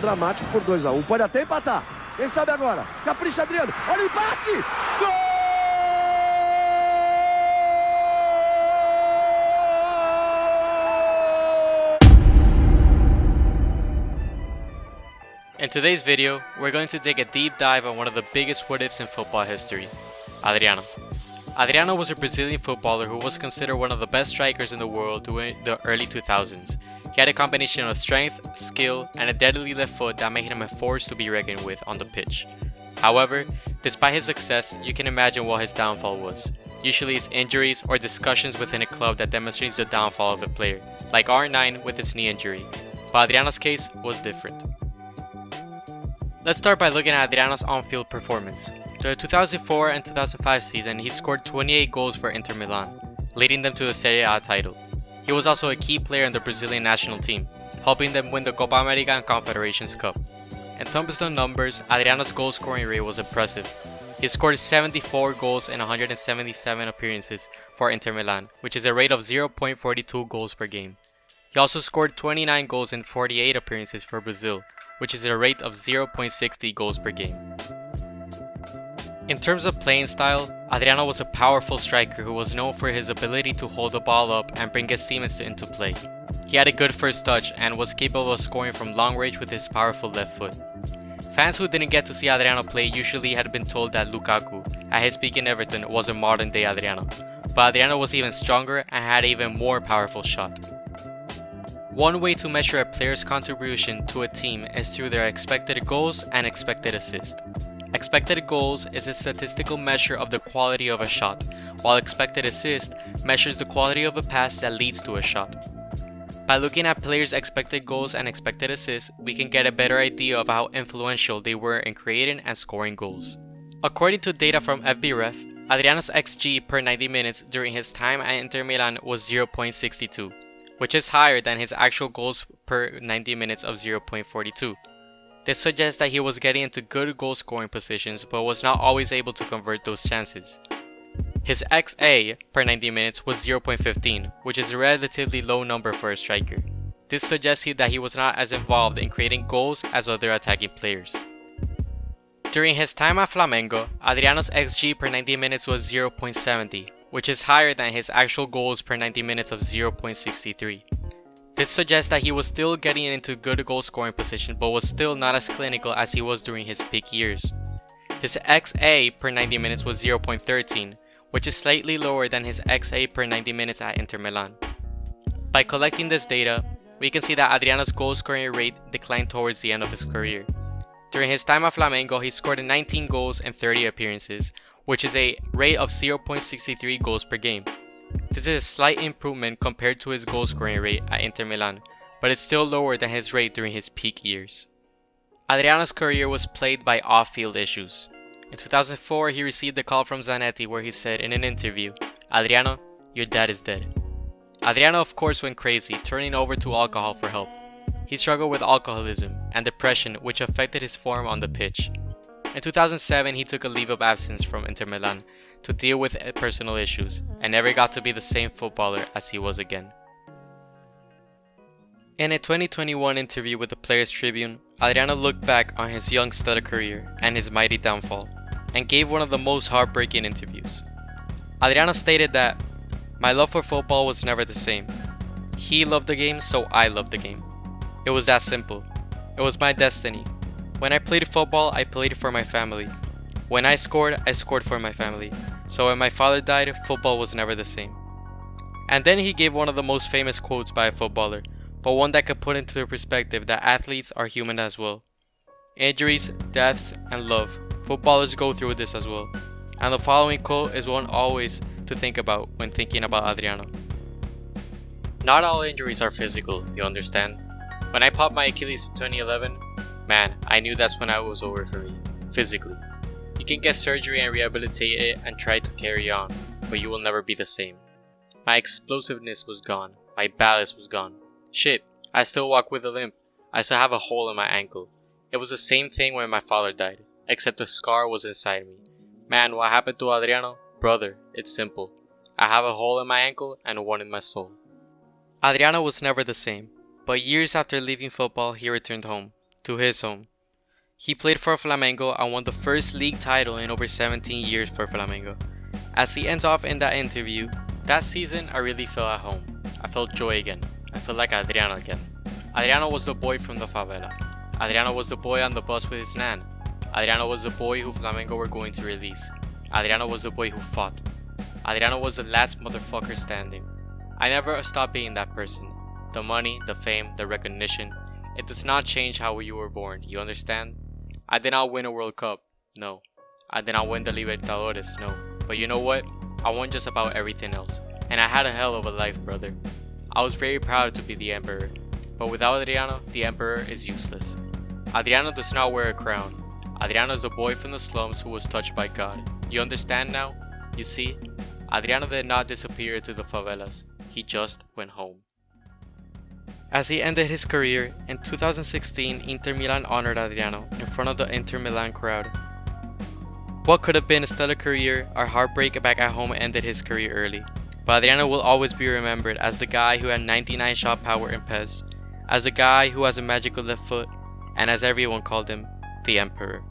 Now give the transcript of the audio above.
Dramático por 2-1. Pode até empatar. Quem sabe agora? Capricha, Adriano. Olha o empate! Gol! In today's video, we're going to take a deep dive on one of the biggest what-ifs in football history, Adriano. Adriano was a Brazilian footballer who was considered one of the best strikers in the world during the early 2000s. He had a combination of strength, skill, and a deadly left foot that made him a force to be reckoned with on the pitch. However, despite his success, you can imagine what his downfall was. Usually it's injuries or discussions within a club that demonstrates the downfall of a player, like R9 with his knee injury. But Adriano's case was different. Let's start by looking at Adriano's on-field performance. During the 2004 and 2005 season, he scored 28 goals for Inter Milan, leading them to the Serie A title. He was also a key player in the Brazilian national team, helping them win the Copa America and Confederations Cup. In terms of numbers, Adriano's goal scoring rate was impressive. He scored 74 goals in 177 appearances for Inter Milan, which is a rate of 0.42 goals per game. He also scored 29 goals in 48 appearances for Brazil, which is a rate of 0.60 goals per game. In terms of playing style, Adriano was a powerful striker who was known for his ability to hold the ball up and bring his teammates into play. He had a good first touch and was capable of scoring from long range with his powerful left foot. Fans who didn't get to see Adriano play usually had been told that Lukaku, at his peak in Everton, was a modern day Adriano, but Adriano was even stronger and had an even more powerful shot. One way to measure a player's contribution to a team is through their expected goals and expected assists. Expected goals is a statistical measure of the quality of a shot, while expected assist measures the quality of a pass that leads to a shot. By looking at players' expected goals and expected assists, we can get a better idea of how influential they were in creating and scoring goals. According to data from FBref, Adriano's XG per 90 minutes during his time at Inter Milan was 0.62. which is higher than his actual goals per 90 minutes of 0.42. This suggests that he was getting into good goal scoring positions but was not always able to convert those chances. His XA per 90 minutes was 0.15, which is a relatively low number for a striker. This suggests that he was not as involved in creating goals as other attacking players. During his time at Flamengo, Adriano's XG per 90 minutes was 0.70, which is higher than his actual goals per 90 minutes of 0.63. This suggests that he was still getting into good goal scoring position but was still not as clinical as he was during his peak years. His XA per 90 minutes was 0.13, which is slightly lower than his XA per 90 minutes at Inter Milan. By collecting this data, we can see that Adriano's goal scoring rate declined towards the end of his career. During his time at Flamengo, he scored 19 goals in 30 appearances, which is a rate of 0.63 goals per game. This is a slight improvement compared to his goal scoring rate at Inter Milan, but it's still lower than his rate during his peak years. Adriano's career was plagued by off-field issues. In 2004, he received a call from Zanetti where he said in an interview, "Adriano, your dad is dead." Adriano of course went crazy, turning over to alcohol for help. He struggled with alcoholism and depression, which affected his form on the pitch. In 2007, he took a leave of absence from Inter Milan to deal with personal issues and never got to be the same footballer as he was again. In a 2021 interview with the Players Tribune, Adriano looked back on his young stud career and his mighty downfall, and gave one of the most heartbreaking interviews. Adriano stated that, "My love for football was never the same. He loved the game, so I loved the game. It was that simple. It was my destiny. When I played football, I played for my family. When I scored for my family. So when my father died, football was never the same." And then he gave one of the most famous quotes by a footballer, but one that could put into perspective that athletes are human as well. Injuries, deaths, and love. Footballers go through this as well. And the following quote is one always to think about when thinking about Adriano. "Not all injuries are physical, you understand? When I popped my Achilles in 2011, man, I knew that's when I was over for me, physically. You can get surgery and rehabilitate it and try to carry on, but you will never be the same. My explosiveness was gone, my balance was gone. Shit, I still walk with a limp. I still have a hole in my ankle. It was the same thing when my father died, except the scar was inside me. Man, what happened to Adriano? Brother, it's simple. I have a hole in my ankle and one in my soul." Adriano was never the same, but years after leaving football, he returned home. to his home. He played for Flamengo and won the first league title in over 17 years for Flamengo. As he ends off in that interview, that season I really felt at home. I felt joy again. I felt like Adriano again. Adriano was the boy from the favela. Adriano was the boy on the bus with his nan. Adriano was the boy who Flamengo were going to release. Adriano was the boy who fought. Adriano was the last motherfucker standing. I never stopped being that person. The money, the fame, the recognition, it does not change how you were born, you understand? I did not win a World Cup, no. I did not win the Libertadores, no. But you know what? I won just about everything else. And I had a hell of a life, brother. I was very proud to be the emperor. But without Adriano, the emperor is useless. Adriano does not wear a crown. Adriano is the boy from the slums who was touched by God. You understand now? You see? Adriano did not disappear to the favelas. He just went home. As he ended his career, in 2016, Inter Milan honored Adriano in front of the Inter Milan crowd. What could have been a stellar career, our heartbreak back at home ended his career early. But Adriano will always be remembered as the guy who had 99 shot power in PES, as the guy who has a magical left foot, and as everyone called him, the Emperor.